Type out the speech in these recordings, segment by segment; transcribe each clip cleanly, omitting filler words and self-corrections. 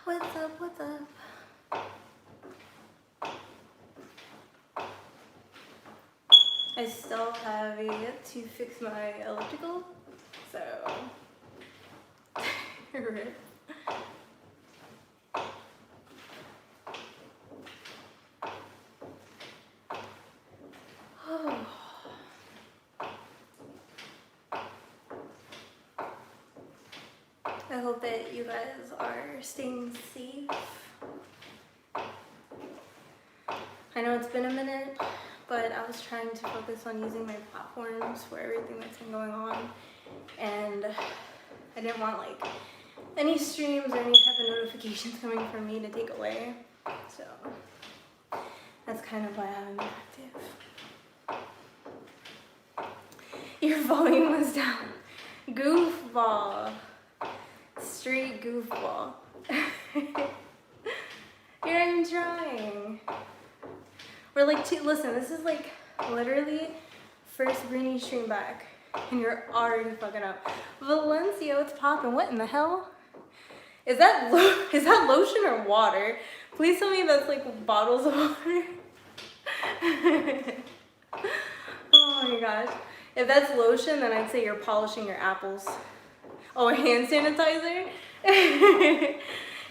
What's up, what's up? I still have yet to fix my electrical, so rip. Oh. I hope that you guys are staying safe. I know it's been a minute, but I was trying to focus on using my platforms for everything that's been going on, and I didn't want like any streams or any type of notifications coming from me to take away, so that's kind of why I haven't been active. Your volume was down. Goofball. Straight goofball. You're not even trying. We're like, listen, this is like literally first Brini stream back, and you're already fucking up. Valencia, what's poppin'? What in the hell? Is that lotion or water? Please tell me that's like bottles of water. Oh my gosh. If that's lotion, then I'd say you're polishing your apples. Oh, hand sanitizer?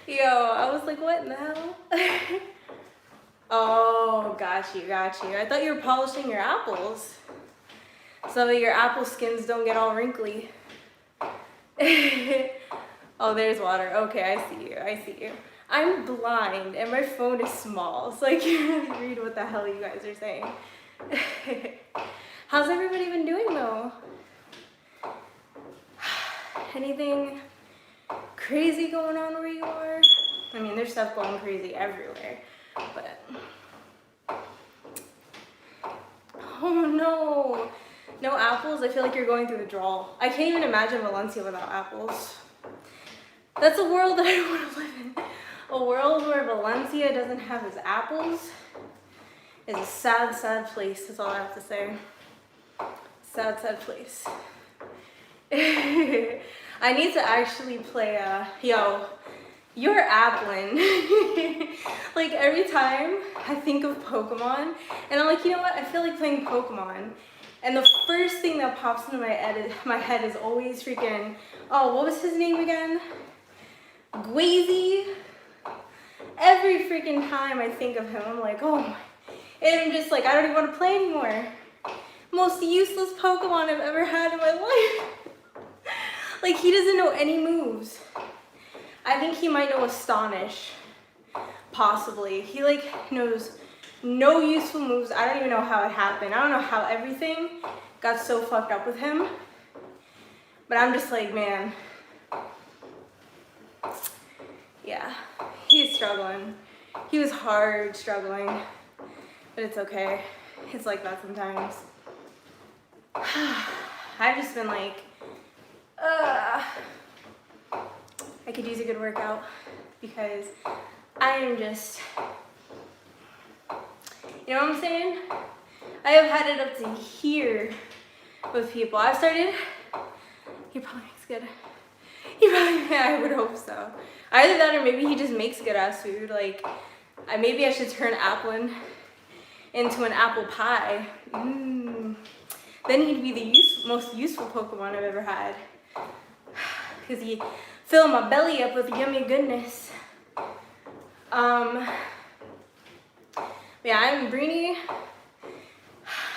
Yo, I was like, what in the hell? Oh, got you. I thought you were polishing your apples so that your apple skins don't get all wrinkly. Oh, there's water. Okay, I see you. I'm blind and my phone is small, so I can't really read what the hell you guys are saying. How's everybody been doing though? Anything crazy going on where you are? I mean, there's stuff going crazy everywhere, but... Oh no! No apples? I feel like you're going through withdrawal. I can't even imagine Valencia without apples. That's a world that I don't want to live in. A world where Valencia doesn't have his apples is a sad, sad place. That's all I have to say. Sad, sad place. I need to actually play yo, you're Applin. Like every time I think of Pokemon, and I'm like, you know what? I feel like playing Pokemon. And the first thing that pops into my head is always freaking, oh, what was his name again? Gwazy. Every freaking time I think of him, I'm like, oh my. And I'm just like, I don't even want to play anymore. Most useless Pokemon I've ever had in my life. Like, he doesn't know any moves. I think he might know Astonish. Possibly. He, like, knows no useful moves. I don't even know how it happened. I don't know how everything got so fucked up with him. But I'm just like, man. Yeah. He's struggling. He was hard struggling. But it's okay. It's like that sometimes. I've just been like, I could use a good workout because I am just, you know what I'm saying? I have had it up to here with people. I've started, he probably makes good. I would hope so. Either that or maybe he just makes good ass food. Like, maybe I should turn Applin into an apple pie. Then he'd be the most useful Pokemon I've ever had. Because he filled my belly up with yummy goodness. Yeah, I'm Brini.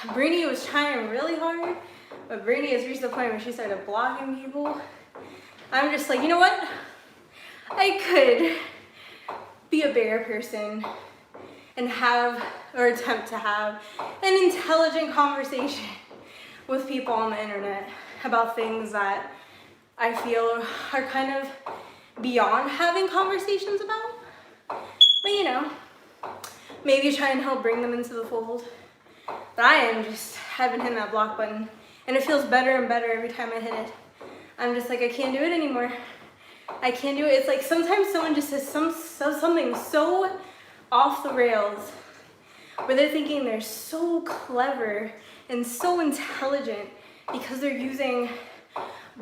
Brini was trying really hard, but Brini has reached the point where she started blocking people. I'm just like, you know what? I could be a bear person and have, or attempt to have, an intelligent conversation with people on the internet about things that I feel are kind of beyond having conversations about. But you know, maybe try and help bring them into the fold. But I am just, haven't hit that block button. And it feels better and better every time I hit it. I'm just like, I can't do it anymore. I can't do it. It's like sometimes someone just says something so off the rails where they're thinking they're so clever and so intelligent because they're using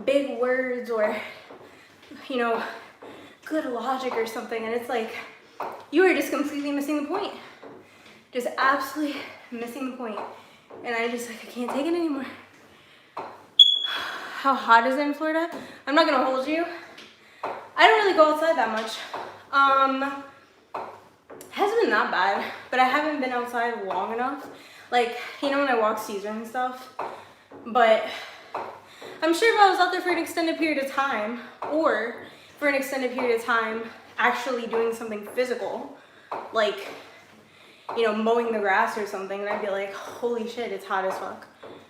big words or, you know, good logic or something, and it's like, you are just completely missing the point. Just absolutely missing the point. And I just like, I can't take it anymore. How hot is it in Florida? I'm not gonna hold you. I don't really go outside that much. Hasn't been that bad, but I haven't been outside long enough. Like, you know when I walk Caesar and stuff? But I'm sure if I was out there for an extended period of time, or for an extended period of time, actually doing something physical, like, you know, mowing the grass or something, and I'd be like, holy shit, it's hot as fuck.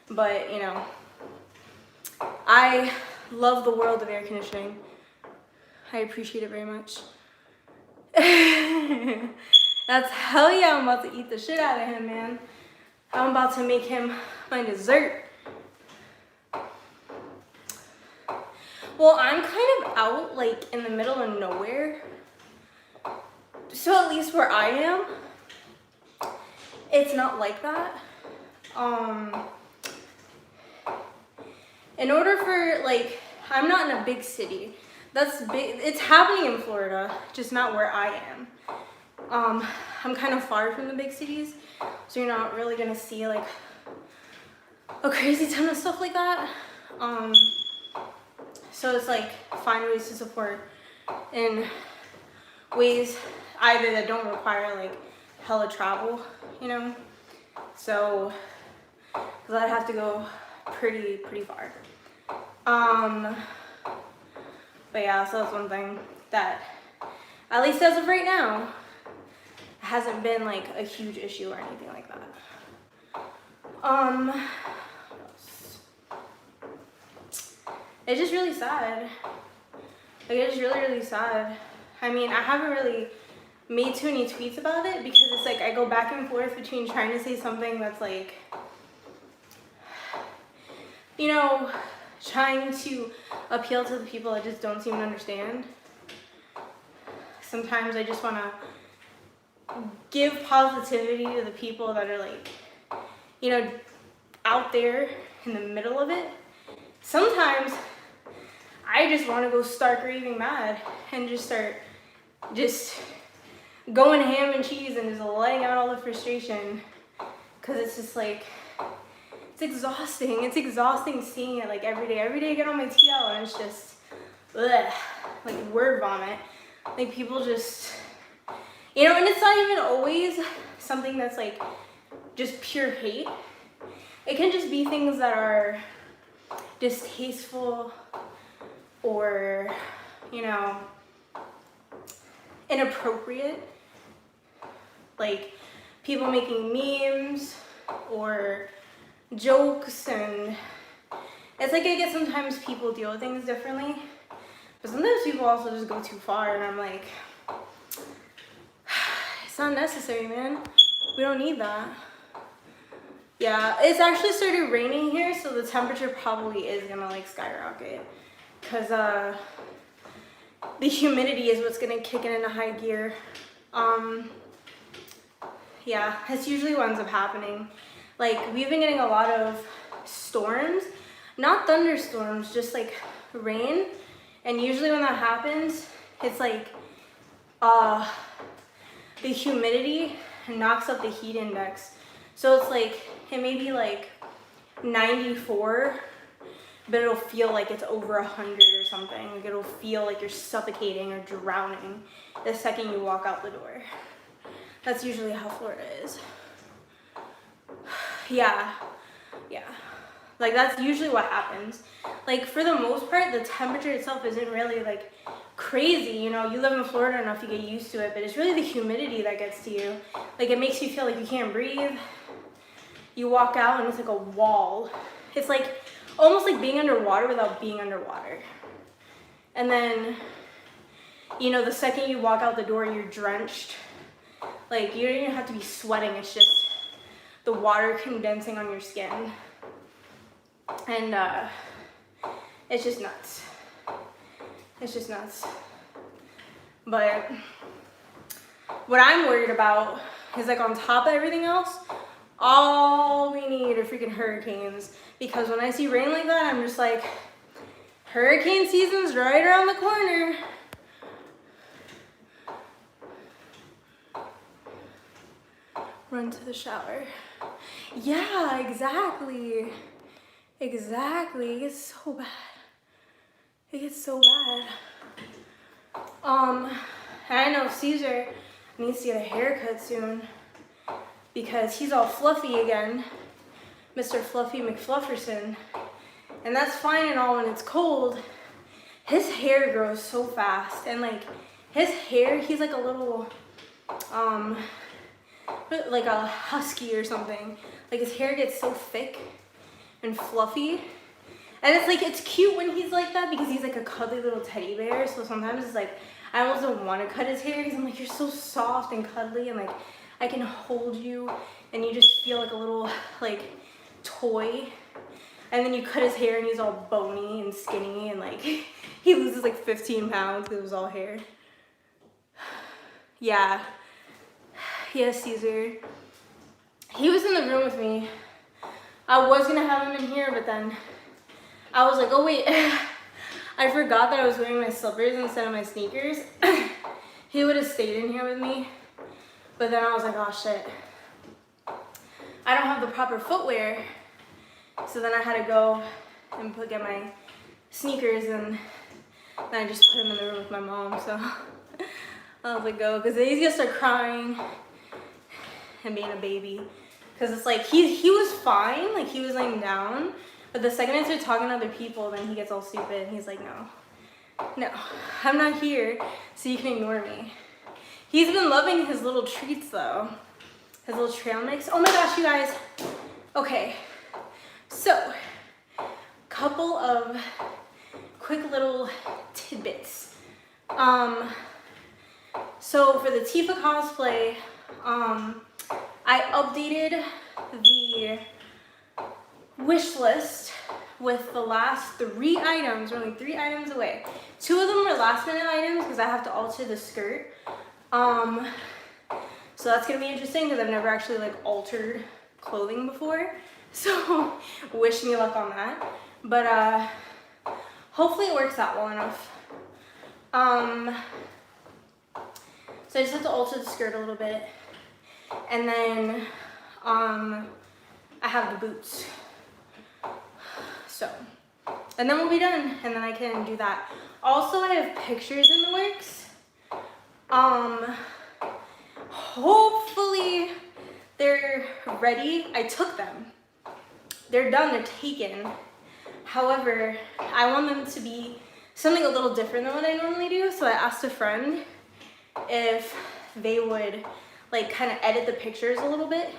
But, you know, I love the world of air conditioning. I appreciate it very much. That's hell yeah, I'm about to eat the shit out of him, man. I'm about to make him my dessert. Well, I'm kind of out, like, in the middle of nowhere. So at least where I am, it's not like that. In order for, like, I'm not in a big city. That's big. It's happening in Florida, just not where I am. I'm kind of far from the big cities, so you're not really gonna see like a crazy ton of stuff like that. So it's like find ways to support in ways either that don't require like hella travel, you know. So, because I'd have to go pretty far. But yeah, so that's one thing that, at least as of right now, hasn't been like a huge issue or anything like that. What else? It's just really sad. Like, it's really sad. I mean, I haven't really made too many tweets about it because it's like I go back and forth between trying to say something that's like, you know, trying to appeal to the people that just don't seem to understand. Sometimes I just want to give positivity to the people that are like, you know, out there in the middle of it. Sometimes I just want to go stark raving mad and just start just going ham and cheese and just letting out all the frustration, because it's just like, it's exhausting. It's exhausting seeing it like every day. Every day I get on my TL and it's just, ugh, like word vomit. Like people just, you know, and it's not even always something that's like just pure hate. It can just be things that are distasteful or, you know, inappropriate. Like people making memes or jokes, and it's like I get sometimes people deal with things differently, but sometimes people also just go too far, and I'm like, it's not necessary, man. We don't need that. Yeah, it's actually started raining here, so the temperature probably is gonna like skyrocket, because the humidity is what's gonna kick it into high gear. Yeah, that's usually what ends up happening. Like, we've been getting a lot of storms, not thunderstorms, just like rain. And usually when that happens, it's like the humidity knocks up the heat index. So it's like, it may be like 94, but it'll feel like it's over 100 or something. Like it'll feel like you're suffocating or drowning the second you walk out the door. That's usually how Florida is. Yeah. Like that's usually what happens. Like for the most part, the temperature itself isn't really like crazy. You know, you live in Florida enough, you get used to it, but it's really the humidity that gets to you. Like it makes you feel like you can't breathe. You walk out and it's like a wall. It's like almost like being underwater without being underwater. And then, you know, the second you walk out the door, you're drenched. Like you don't even have to be sweating. It's just the water condensing on your skin. And it's just nuts. It's just nuts. But what I'm worried about is like on top of everything else, all we need are freaking hurricanes. Because when I see rain like that, I'm just like, hurricane season's right around the corner. run to the shower. Yeah, exactly. Exactly. It gets so bad. It gets so bad. And I know Caesar needs to get a haircut soon because he's all fluffy again. Mr. Fluffy McFlufferson. And that's fine and all when it's cold. His hair grows so fast, and like his hair, he's like a little like a husky or something. Like his hair gets so thick and fluffy, and it's like, it's cute when he's like that because he's like a cuddly little teddy bear. So sometimes it's like I almost don't want to cut his hair because I'm like, you're so soft and cuddly, and like I can hold you and you just feel like a little like toy. And then you cut his hair and he's all bony and skinny, and like he loses like 15 pounds because it was all hair. Yeah. Yes, Caesar. He was in the room with me. I was gonna have him in here, but then I was like, oh wait, I forgot that I was wearing my slippers instead of my sneakers. He would have stayed in here with me, but then I was like, oh shit, I don't have the proper footwear. So then I had to go and get my sneakers, and then I just put him in the room with my mom. So I was like, go, because then he's gonna start crying and being a baby. Because it's like, he was fine, like he was laying down, but the second I start talking to other people, then he gets all stupid and he's like, no, I'm not here, so you can ignore me. He's been loving his little treats though, his little trail mix. Oh my gosh, you guys. Okay, so couple of quick little tidbits. So for the Tifa cosplay, I updated the wish list with the last 3 items. We're only 3 items away. 2 of them were last minute items because I have to alter the skirt. So that's gonna be interesting because I've never actually like altered clothing before. So wish me luck on that. But hopefully it works out well enough. So I just have to alter the skirt a little bit. And then I have the boots. So, and then we'll be done, and then I can do that. Also, I have pictures in the works. Hopefully they're ready. I took them. They're done, they're taken. However, I want them to be something a little different than what I normally do. So I asked a friend if they would like kind of edit the pictures a little bit.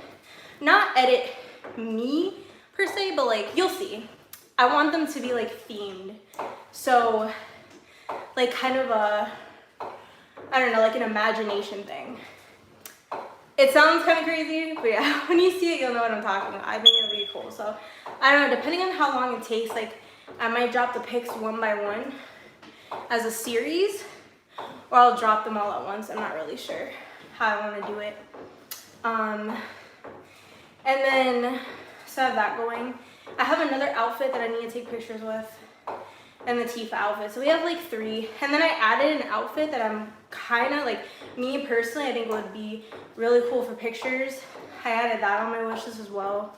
Not edit me per se, but like, you'll see. I want them to be like themed. So like kind of a, I don't know, like an imagination thing. It sounds kind of crazy, but yeah, when you see it, you'll know what I'm talking about. I think it'll be cool. So I don't know, depending on how long it takes, like I might drop the pics one by one as a series, or I'll drop them all at once. I'm not really sure how I want to do it. And then, so I have that going. I have another outfit that I need to take pictures with, and the Tifa outfit. So we have like 3. And then I added an outfit that I'm kind of like, me personally, I think would be really cool for pictures. I added that on my wish list as well.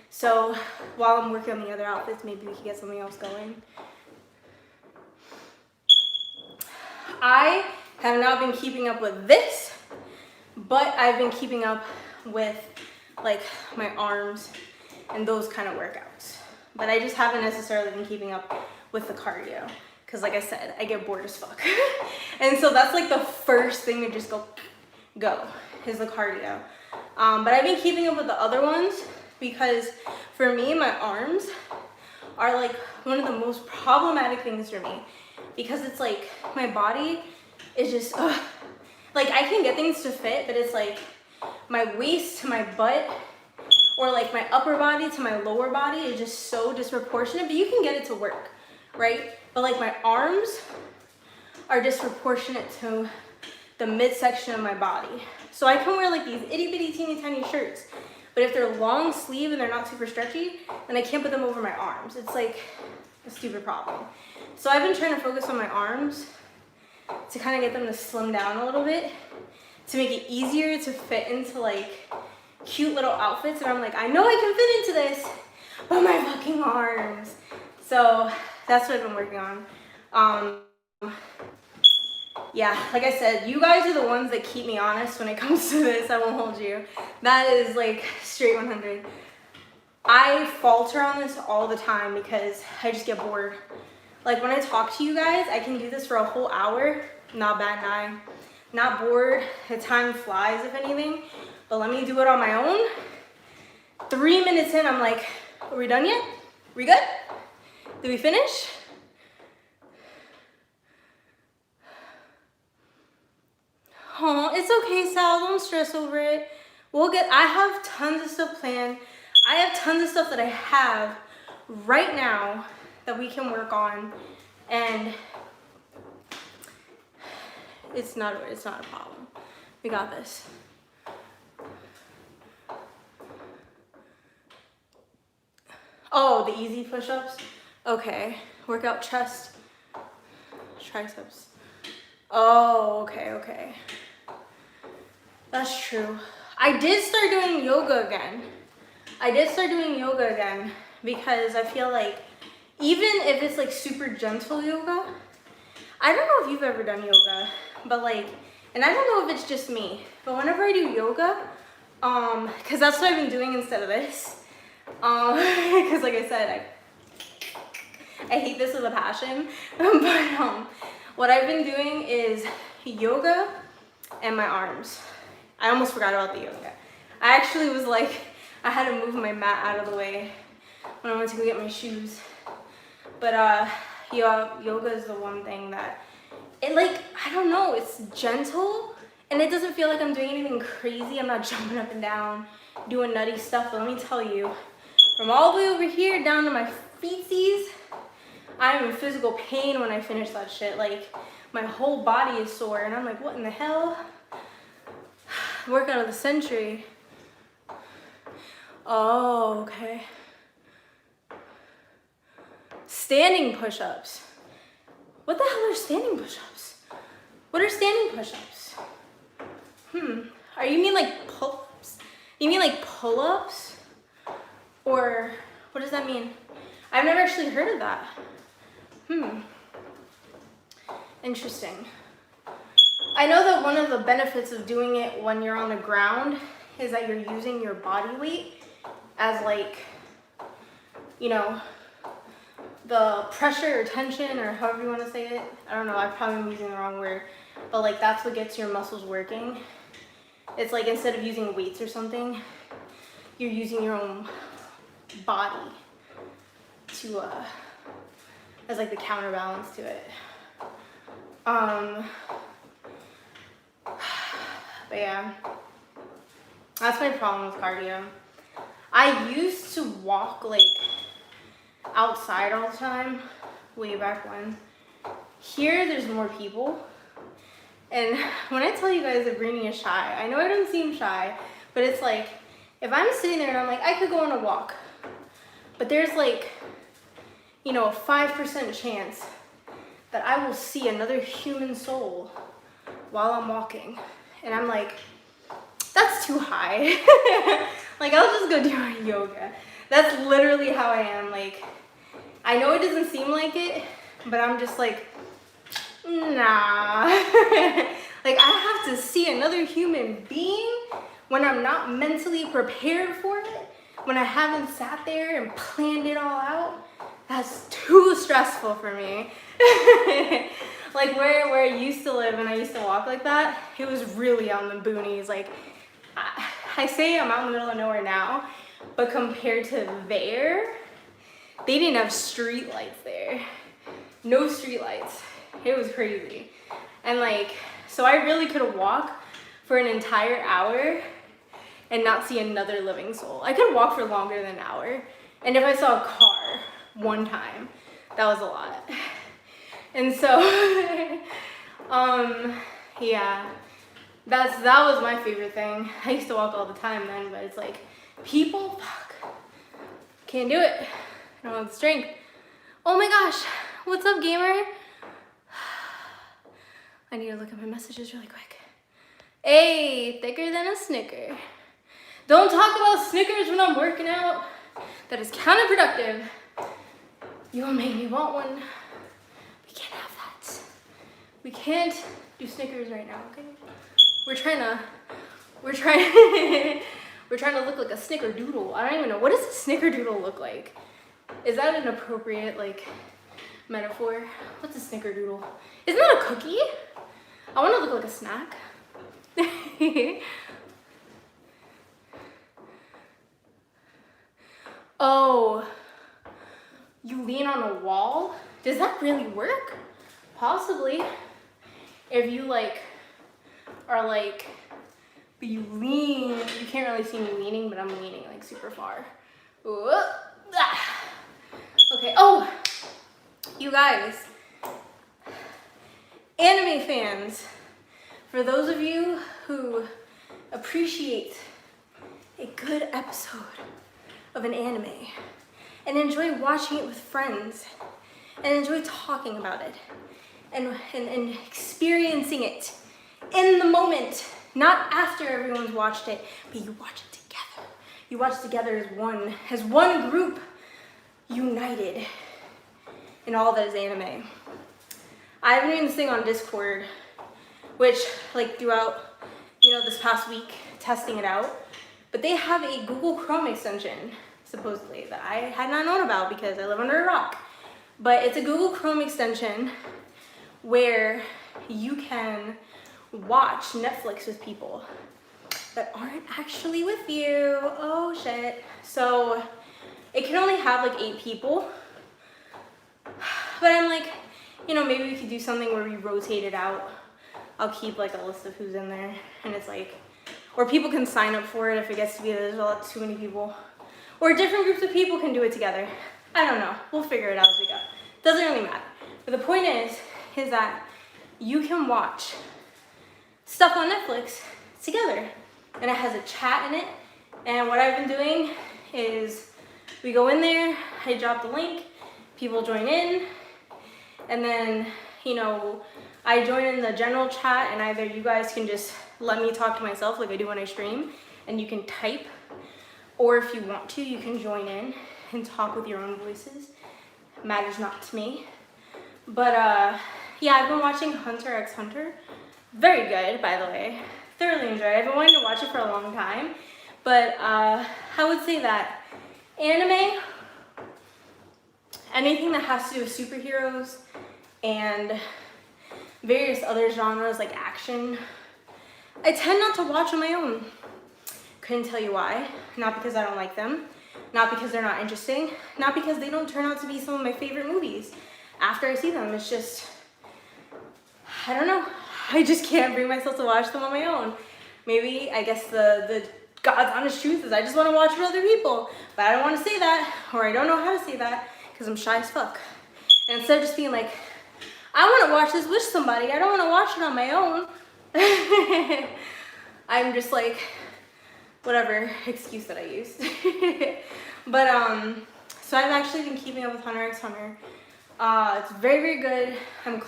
So while I'm working on the other outfits, maybe we can get something else going. I have not been keeping up with this, but I've been keeping up with like my arms and those kind of workouts. But I just haven't necessarily been keeping up with the cardio because like I said, I get bored as fuck. And so that's like the first thing to just go is the cardio. But I've been keeping up with the other ones because for me, my arms are like one of the most problematic things for me because it's like my body is just, like I can get things to fit, but it's like my waist to my butt or like my upper body to my lower body is just so disproportionate, but you can get it to work, right? But like my arms are disproportionate to the midsection of my body. So I can wear like these itty bitty teeny tiny shirts, but if they're long sleeve and they're not super stretchy, then I can't put them over my arms. It's like a stupid problem. So I've been trying to focus on my arms to kind of get them to slim down a little bit to make it easier to fit into like cute little outfits. And I'm like, I know I can fit into this, but my fucking arms. So that's what I've been working on. Yeah, like I said, you guys are the ones that keep me honest when it comes to this. I won't hold you. That is like straight 100. I falter on this all the time because I just get bored. Like when I talk to you guys, I can do this for a whole hour, not batting an eye, not bored. The time flies, if anything. But let me do it on my own. 3 minutes in, I'm like, are we done yet? We good? Did we finish? Oh, it's okay, Sal. Don't stress over it. I have tons of stuff planned. I have tons of stuff that I have right now that we can work on, and it's not a problem. We got this. Oh, the easy push-ups? Okay. Work out chest, triceps. Oh, okay. That's true. I did start doing yoga again. Because I feel like even if it's like super gentle yoga, I don't know if you've ever done yoga, but like, and I don't know if it's just me, but whenever I do yoga, cause that's what I've been doing instead of this, cause like I said, I hate this with a passion, but what I've been doing is yoga and my arms. I almost forgot about the yoga. I actually was like, I had to move my mat out of the way when I went to go get my shoes. But yoga is the one thing that, it like, I don't know, it's gentle and it doesn't feel like I'm doing anything crazy. I'm not jumping up and down, doing nutty stuff. But let me tell you, from all the way over here down to my feetsies, I'm in physical pain when I finish that shit. Like, my whole body is sore and I'm like, what in the hell? Workout of the century. Oh, okay. Standing push-ups. What the hell are standing push-ups? What are standing push-ups? Are you mean like pull-ups? You mean like pull-ups? Or what does that mean? I've never actually heard of that. Interesting. I know that one of the benefits of doing it when you're on the ground is that you're using your body weight as like, you know, the pressure or tension or however you want to say it. I don't know, I probably am using the wrong word, but like that's what gets your muscles working. It's like instead of using weights or something, you're using your own body to as like the counterbalance to it. But yeah, that's my problem with cardio. I used to walk like outside all the time, way back when. Here, there's more people. And when I tell you guys that Brini is shy, I know I don't seem shy, but it's like, if I'm sitting there and I'm like, I could go on a walk, but there's like, you know, a 5% chance that I will see another human soul while I'm walking. And I'm like, that's too high. Like, I'll just go do my yoga. That's literally how I am. Like, I know it doesn't seem like it, but I'm just like, nah. Like, I have to see another human being when I'm not mentally prepared for it, when I haven't sat there and planned it all out. That's too stressful for me. Like where I used to live and I used to walk like that, it was really on the boonies. Like, I say I'm out in the middle of nowhere now, but compared to there, they didn't have street lights there. No street lights. It was crazy. And like, so I really could walk for an entire hour and not see another living soul. I could walk for longer than an hour. And if I saw a car one time, that was a lot. And so, yeah, that was my favorite thing. I used to walk all the time then, but it's like, people, fuck, can't do it. I don't have the strength. Oh my gosh, what's up, gamer? I need to look at my messages really quick. Hey, thicker than a Snicker. Don't talk about Snickers when I'm working out. That is counterproductive. You will make me want one. We can't have that. We can't do Snickers right now, okay? We're trying we're trying to look like a snickerdoodle. I don't even know. What does a snickerdoodle look like? Is that an appropriate, like, metaphor? What's a snickerdoodle? Isn't that a cookie? I want to look like a snack. Oh, you lean on a wall? Does that really work? Possibly. If you like are like, but you lean, you can't really see me leaning, but I'm leaning like super far. Ooh, ah. Okay, oh, you guys, anime fans, for those of you who appreciate a good episode of an anime and enjoy watching it with friends and enjoy talking about it and experiencing it in the moment, not after everyone's watched it, but you watch it together. You watch together as one group, united in all that is anime. I've been doing this thing on Discord, which like throughout, this past week, testing it out, but they have a Google Chrome extension, supposedly, that I had not known about because I live under a rock. But it's a Google Chrome extension where you can watch Netflix with people that aren't actually with you. Oh shit. So it can only have like 8 people. But I'm like, maybe we could do something where we rotate it out. I'll keep like a list of who's in there, and it's like, or people can sign up for it if it gets to be there's a lot too many people. Or different groups of people can do it together. I don't know. We'll figure it out as we go. Doesn't really matter. But the point is that you can watch stuff on Netflix together. And it has a chat in it. And what I've been doing is we go in there, I drop the link, people join in, and then, I join in the general chat, and either you guys can just let me talk to myself like I do when I stream, and you can type, or if you want to, you can join in and talk with your own voices. Matters not to me. But yeah, I've been watching Hunter x Hunter. Very good, by the way. Thoroughly enjoyed it. I've been wanting to watch it for a long time. But I would say that anime, anything that has to do with superheroes and various other genres like action, I tend not to watch on my own. Couldn't tell you why. Not because I don't like them. Not because they're not interesting. Not because they don't turn out to be some of my favorite movies after I see them. It's just, I don't know. I just can't bring myself to watch them on my own. Maybe, I guess the God's honest truth is I just want to watch with other people. But I don't want to say that, or I don't know how to say that, because I'm shy as fuck. And instead of just being like, I want to watch this with somebody, I don't want to watch it on my own. I'm just like, whatever excuse that I used. But so I've actually been keeping up with Hunter x Hunter. It's very, very good. I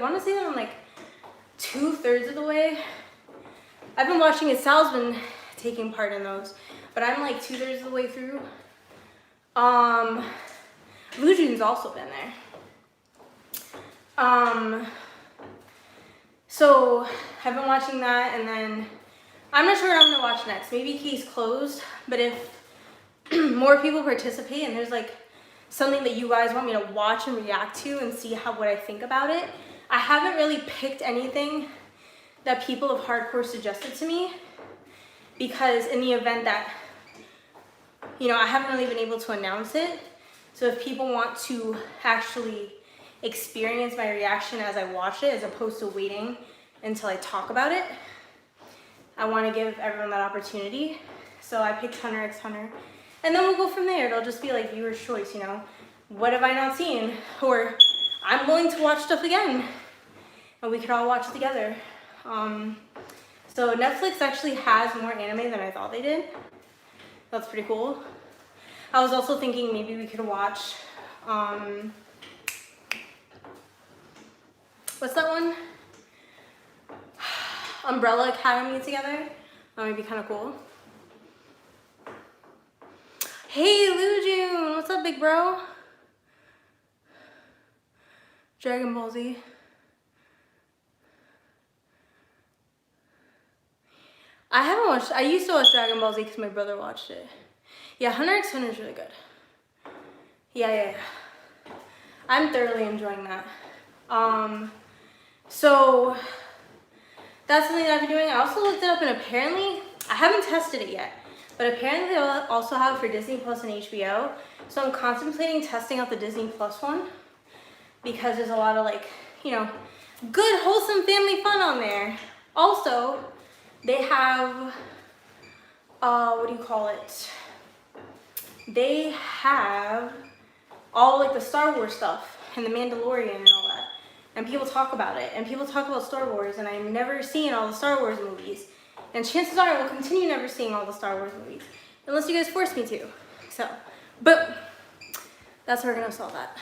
want to say that I'm like 2/3 of the way. I've been watching it. Sal's been taking part in those, but I'm like 2/3 of the way through. Lujin's also been there. So I've been watching that, and then I'm not sure what I'm gonna watch next. Maybe Case Closed, but if more people participate and there's like something that you guys want me to watch and react to and see what I think about it. I haven't really picked anything that people have hardcore suggested to me, because in the event that, I haven't really been able to announce it. So if people want to actually experience my reaction as I watch it, as opposed to waiting until I talk about it, I want to give everyone that opportunity. So I picked Hunter x Hunter. And then we'll go from there. It'll just be like viewer's choice, What have I not seen? Or I'm willing to watch stuff again. And we could all watch it together. So Netflix actually has more anime than I thought they did. That's pretty cool. I was also thinking maybe we could watch, what's that one? Umbrella Academy together. That might be kind of cool. Hey, Lou June, what's up, big bro? Dragon Ball Z. I haven't watched, I used to watch Dragon Ball Z because my brother watched it. Yeah, Hunter x Hunter is really good. Yeah. I'm thoroughly enjoying that. So that's something that I've been doing. I also looked it up, and apparently, I haven't tested it yet, but apparently they also have it for Disney Plus and HBO. So I'm contemplating testing out the Disney Plus one because there's a lot of, like, you know, good wholesome family fun on there. Also, they have, what do you call it? They have all, like, the Star Wars stuff and the Mandalorian and all that. And people talk about it, and people talk about Star Wars, and I've never seen all the Star Wars movies. And chances are I will continue never seeing all the Star Wars movies, unless you guys force me to. So, but that's how we're gonna solve that.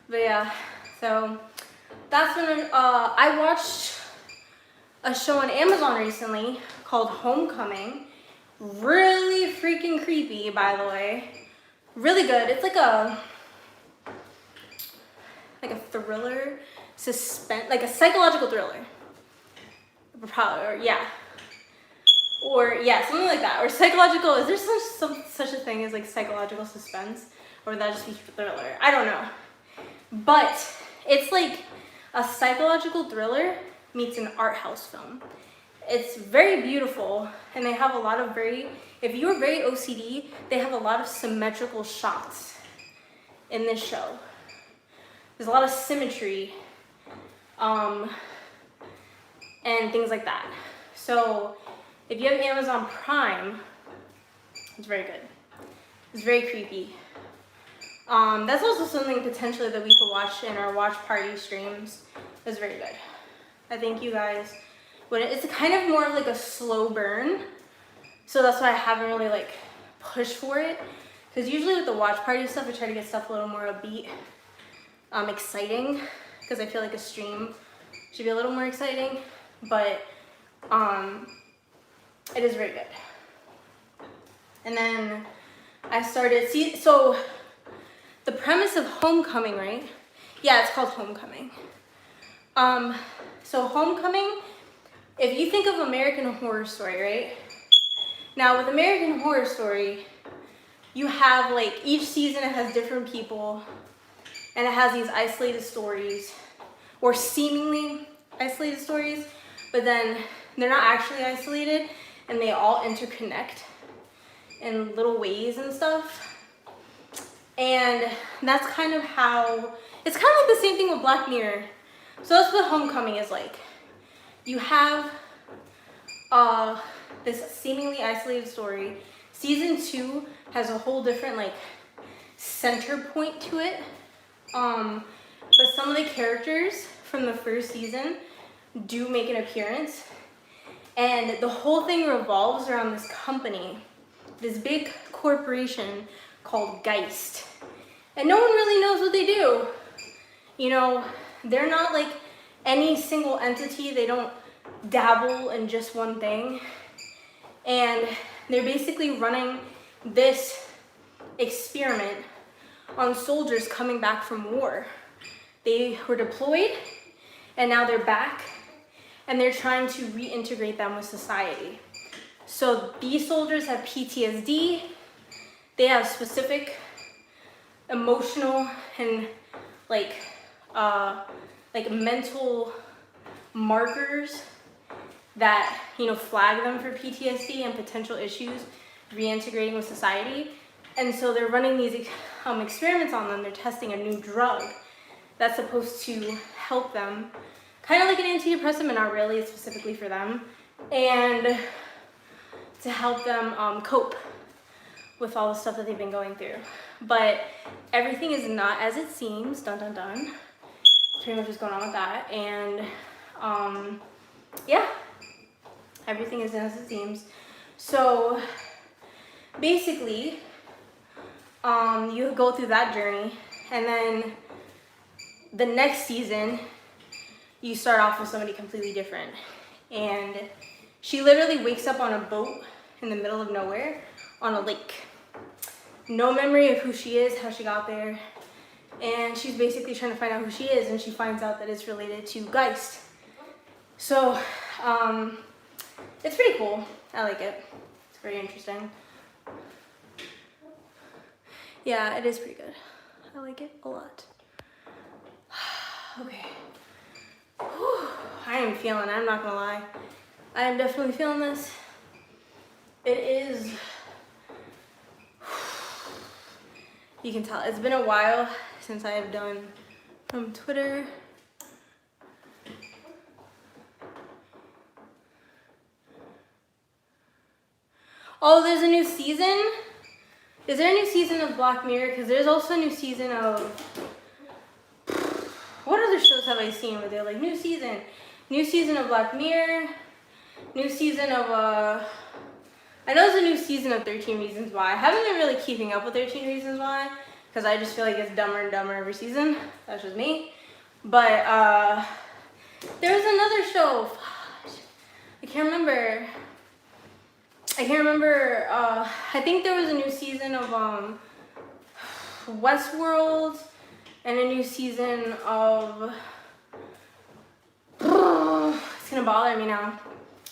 But yeah, so that's when I watched a show on Amazon recently called Homecoming. Really freaking creepy, by the way. Really good. It's like a thriller, suspense, like a psychological thriller. Probably, or yeah, something like that. Or psychological. Is there such a thing as like psychological suspense, or would that just be thriller? I don't know. But it's like a psychological thriller meets an art house film. It's very beautiful, and they have a lot of if you're very OCD, they have a lot of symmetrical shots in this show. There's a lot of symmetry, and things like that. So if you have Amazon Prime, it's very good. It's very creepy. That's also something potentially that we could watch in our watch party streams. It's very good. I think you guys, it's kind of more of like a slow burn. So that's why I haven't really like pushed for it. Because usually with the watch party stuff, I try to get stuff a little more upbeat, exciting. Because I feel like a stream should be a little more exciting. But it is very good. And then I started, so the premise of Homecoming, right? Yeah, it's called Homecoming. So Homecoming, if you think of American Horror Story, right? Now with American Horror Story, you have like each season it has different people, and it has these isolated stories, or seemingly isolated stories, but then they're not actually isolated, and they all interconnect in little ways and stuff. And that's kind of how, it's kind of like the same thing with Black Mirror. So that's what Homecoming is like. You have this seemingly isolated story. Season 2 has a whole different like center point to it. But some of the characters from the first season do make an appearance. And the whole thing revolves around this company, this big corporation called Geist. And no one really knows what they do. You know, they're not like any single entity. They don't dabble in just one thing. And they're basically running this experiment on soldiers coming back from war. They were deployed, and now they're back, and they're trying to reintegrate them with society. So these soldiers have PTSD. They have specific emotional and like mental markers that, you know, flag them for PTSD and potential issues reintegrating with society. And so they're running these experiments on them. They're testing a new drug that's supposed to help them, kind of like an antidepressant, but not really. It's specifically for them, and to help them cope with all the stuff that they've been going through. But everything is not as it seems. Dun dun dun. That's pretty much what's going on with that. And yeah, everything is as it seems. So basically, you go through that journey, and then the next season you start off with somebody completely different. And she literally wakes up on a boat in the middle of nowhere on a lake. No memory of who she is, how she got there. And she's basically trying to find out who she is, and she finds out that it's related to Geist. So, it's pretty cool. I like it. It's very interesting. Yeah, it is pretty good. I like it a lot. Okay. Whew. I am feeling it, I'm not gonna lie. I am definitely feeling this. It is, you can tell, it's been a while since I have done from Twitter. Oh, there's a new season? Is there a new season of Black Mirror? Because there's also a new season of, what other shows have I seen where they're like, new season of Black Mirror, new season of, I know there's a new season of 13 Reasons Why. I haven't been really keeping up with 13 Reasons Why, because I just feel like it's dumber and dumber every season. That's just me. But, there was another show, I can't remember, I think there was a new season of Westworld and a new season of, it's gonna bother me now.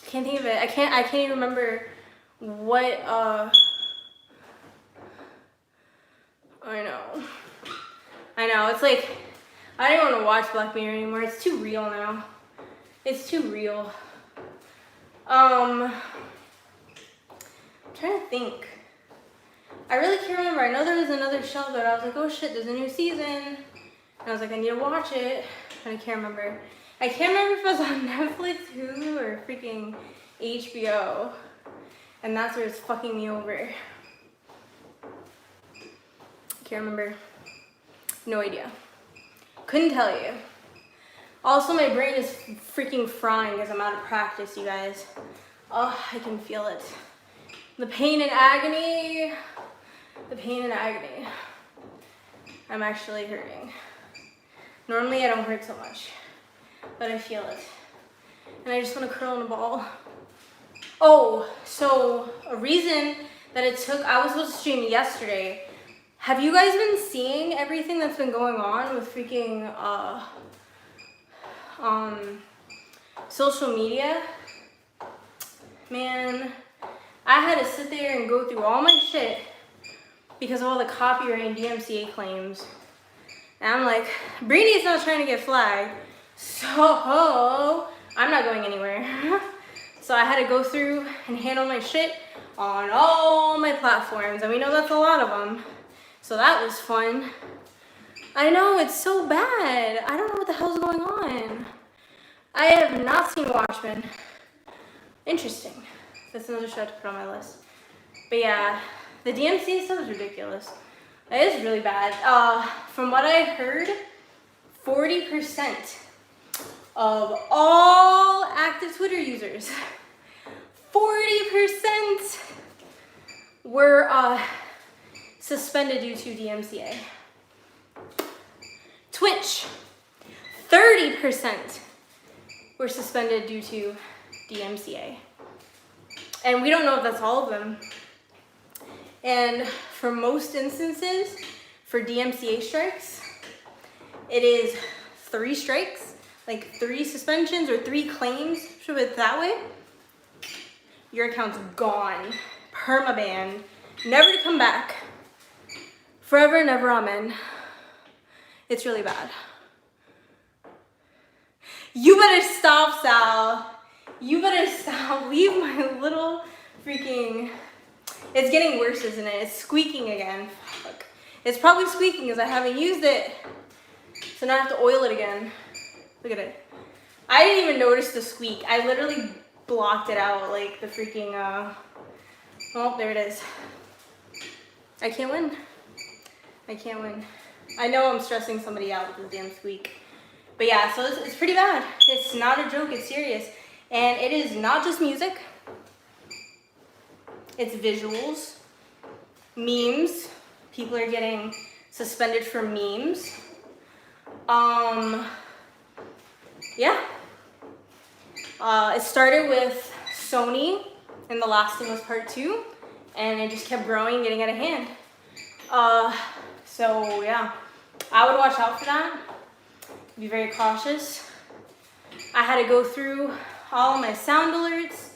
Can't think of it. I can't even remember what, I know, it's like, I don't even want to watch Black Mirror anymore. It's too real now. It's too real. I'm trying to think. I really can't remember. I know there was another show that I was like, oh shit, there's a new season. And I was like, I need to watch it. But I can't remember. I can't remember if it was on Netflix, Hulu, or freaking HBO. And that's where it's fucking me over. Can't remember. No idea. Couldn't tell you. Also, my brain is freaking frying because I'm out of practice, you guys. Oh, I can feel it. The pain and agony. The pain and agony. I'm actually hurting. Normally I don't hurt so much, but I feel it. And I just want to curl in a ball. Oh, so a reason that it took, I was supposed to stream yesterday. Have you guys been seeing everything that's been going on with freaking, social media? Man, I had to sit there and go through all my shit because of all the copyright and DMCA claims. And I'm like, Brini's not trying to get flagged, so I'm not going anywhere. So I had to go through and handle my shit on all my platforms, and we know that's a lot of them. So that was fun. I know, it's so bad. I don't know what the hell's going on. I have not seen Watchmen. Interesting. That's another show to put on my list. But yeah, the DMCA stuff is ridiculous. It is really bad. From what I heard, 40% of all active Twitter users, 40% were suspended due to DMCA. Twitch, 30% were suspended due to DMCA. And we don't know if that's all of them. And for most instances, for DMCA strikes, it is 3 strikes, like 3 suspensions or 3 claims, should put it that way. Your account's gone, permabanned, never to come back, forever and ever, amen. It's really bad. You better stop, Sal. You better stop. Leave my little freaking... It's getting worse, isn't it? It's squeaking again. Fuck. It's probably squeaking because I haven't used it. So now I have to oil it again. Look at it. I didn't even notice the squeak. I literally blocked it out like the freaking, oh, there it is. I can't win. I can't win. I know I'm stressing somebody out with this damn squeak. But yeah, so it's pretty bad. It's not a joke, it's serious. And it is not just music. It's visuals, memes. People are getting suspended for memes. yeah. It started with Sony and The Last of Us Part 2, and it just kept growing, getting out of hand. So yeah, I would watch out for that. Be very cautious. I had to go through all of my sound alerts,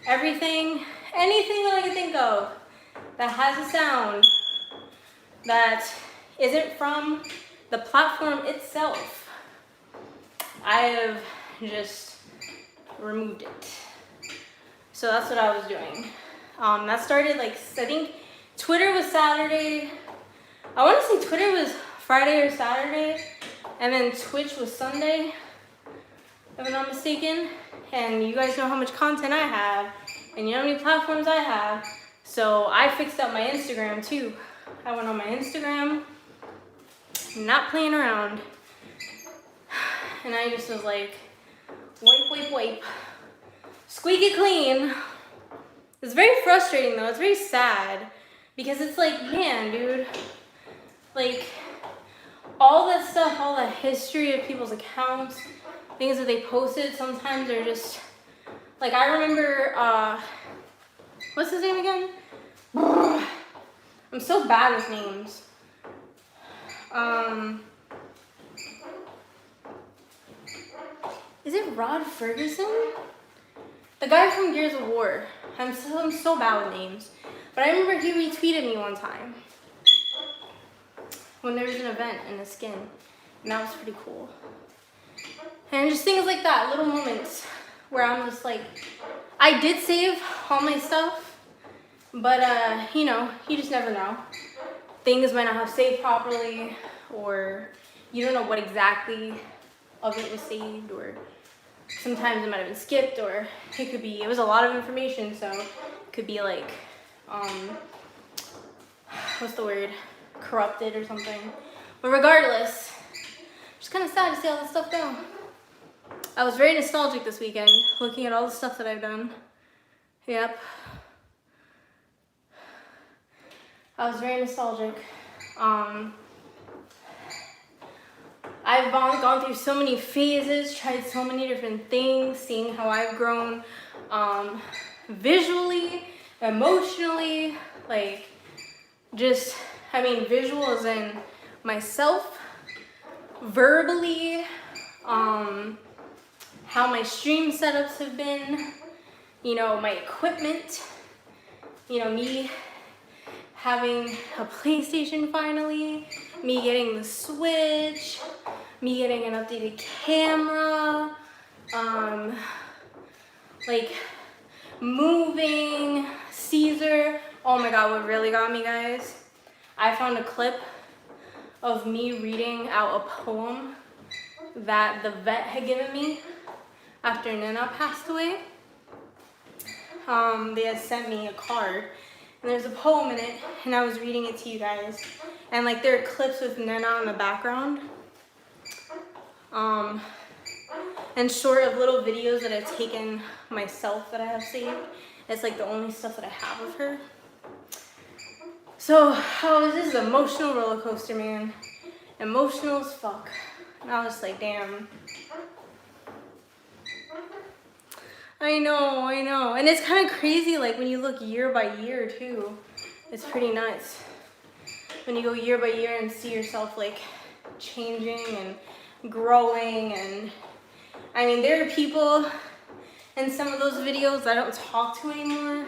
everything, anything that I could think of that has a sound that isn't from the platform itself. I have just removed it. So that's what I was doing. That started like, I think Twitter was Saturday. I want to say Twitter was Friday or Saturday, and then Twitch was Sunday, if I'm not mistaken. And you guys know how much content I have, and you know how many platforms I have. So I fixed up my Instagram too. I went on my Instagram, not playing around. And I just was like, wipe. Squeak it clean. It's very frustrating though, it's very sad. Because it's like, man, dude, like, all that stuff, all that history of people's accounts, things that they posted, sometimes are just, like, I remember, what's his name again? I'm so bad with names. Is it Rod Ferguson? The guy from Gears of War. I'm so bad with names. But I remember he retweeted me one time when there was an event in a skin, and that was pretty cool. And just things like that, little moments where I'm just like, I did save all my stuff, but you know, you just never know. Things might not have saved properly, or you don't know what exactly of it was saved, or sometimes it might have been skipped, or it was a lot of information, so it could be like, what's the word? Corrupted or something. But regardless, just kind of sad to see all this stuff go. I was very nostalgic this weekend, looking at all the stuff that I've done. Yep. I was very nostalgic. I've gone through so many phases, tried so many different things, seeing how I've grown visually, emotionally, like just, I mean, visual as in myself, verbally, how my stream setups have been, you know, my equipment, you know, me having a PlayStation finally, me getting the Switch, me getting an updated camera, like moving, Caesar. Oh my God, what really got me, guys? I found a clip of me reading out a poem that the vet had given me after Nana passed away. They had sent me a card, and there's a poem in it, and I was reading it to you guys. And like there are clips with Nana in the background. And short of little videos that I've taken myself that I have saved. It's like the only stuff that I have of her. So, this is an emotional roller coaster, man. Emotional as fuck. And I was just like, damn. I know. And it's kind of crazy, like when you look year by year too. It's pretty nuts. When you go year by year and see yourself like changing and growing. And I mean, there are people in some of those videos that I don't talk to anymore.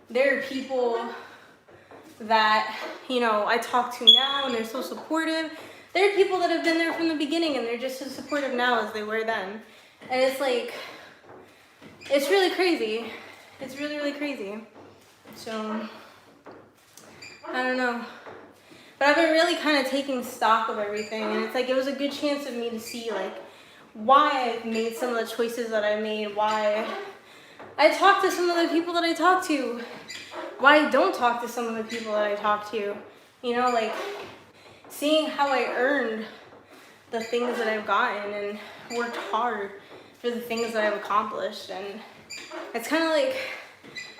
There are people that, you know, I talk to now and they're so supportive. There are people that have been there from the beginning and they're just as supportive now as they were then. And it's like, it's really crazy. It's really, really crazy. So, I don't know. But I've been really kind of taking stock of everything. And it's like, it was a good chance of me to see like why I've made some of the choices that I made, why I talk to some of the people that I talk to, why I don't talk to some of the people that I talk to. You know, like seeing how I earned the things that I've gotten and worked hard for the things that I've accomplished. And it's kind of like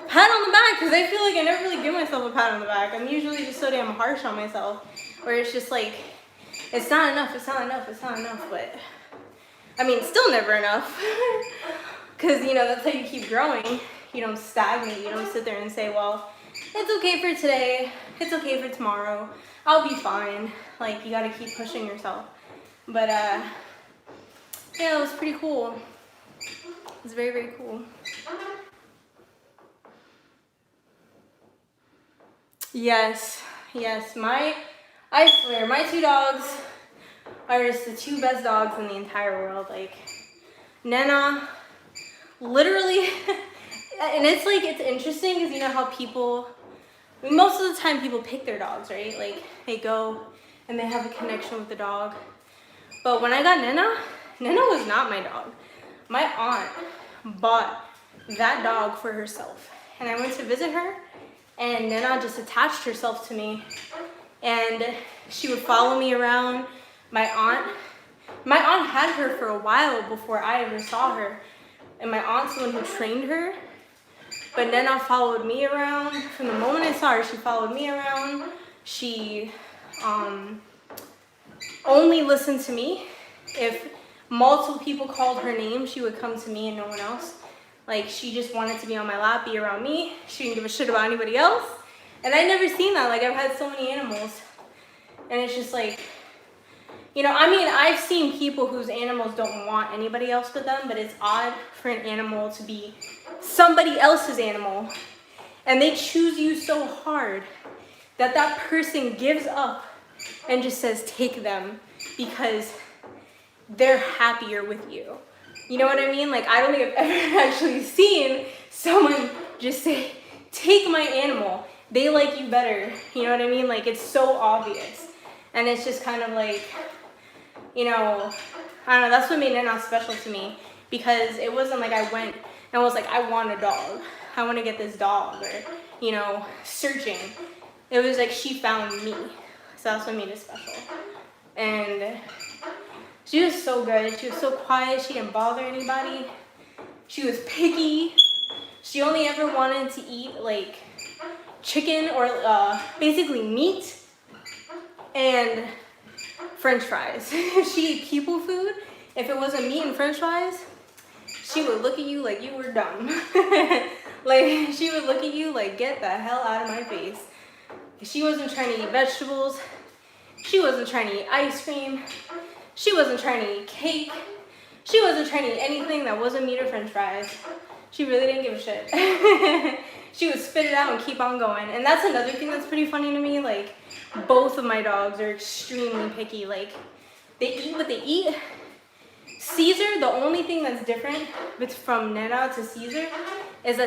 pat on the back, because I feel like I never really give myself a pat on the back. I'm usually just so damn harsh on myself, where it's just like, it's not enough, but I mean, still never enough. Because, you know, that's how you keep growing. You don't stagnate. You don't sit there and say, well, it's okay for today. It's okay for tomorrow. I'll be fine. Like, you got to keep pushing yourself. But, yeah, it was pretty cool. It was very, very cool. Yes, yes. I swear, my 2 dogs are just the 2 best dogs in the entire world. Like, Nana, literally, and it's like, it's interesting because you know how people, I mean, most of the time people pick their dogs, right? Like, they go and they have a connection with the dog. But when I got Nana was not my dog. My aunt bought that dog for herself. And I went to visit her, and Nana just attached herself to me. And she would follow me around. My aunt had her for a while before I ever saw her. And my aunt's the one who trained her. But Nana followed me around. From the moment I saw her, she followed me around. She only listened to me. If multiple people called her name, she would come to me and no one else. Like, she just wanted to be on my lap, be around me. She didn't give a shit about anybody else. And I'd never seen that. Like, I've had so many animals. And it's just like, you know, I mean, I've seen people whose animals don't want anybody else with them, but it's odd for an animal to be somebody else's animal. And they choose you so hard that that person gives up and just says, take them, because they're happier with you. You know what I mean? Like, I don't think I've ever actually seen someone just say, take my animal. They like you better. You know what I mean? Like, it's so obvious. And it's just kind of like, you know, I don't know, that's what made Nana special to me. Because it wasn't like I went and was like, I want a dog. I want to get this dog, or, you know, searching. It was like she found me. So that's what made it special. And she was so good. She was so quiet. She didn't bother anybody. She was picky. She only ever wanted to eat like chicken or basically meat and French fries. If she ate people food, if it wasn't meat and French fries, she would look at you like you were dumb. Like, she would look at you like, get the hell out of my face. She wasn't trying to eat vegetables. She wasn't trying to eat ice cream. She wasn't trying to eat cake. She wasn't trying to eat anything that wasn't meat or French fries. She really didn't give a shit. She would spit it out and keep on going. And that's another thing that's pretty funny to me. Like, both of my dogs are extremely picky. Like, they eat what they eat. Caesar, the only thing that's different from Nana to Caesar is that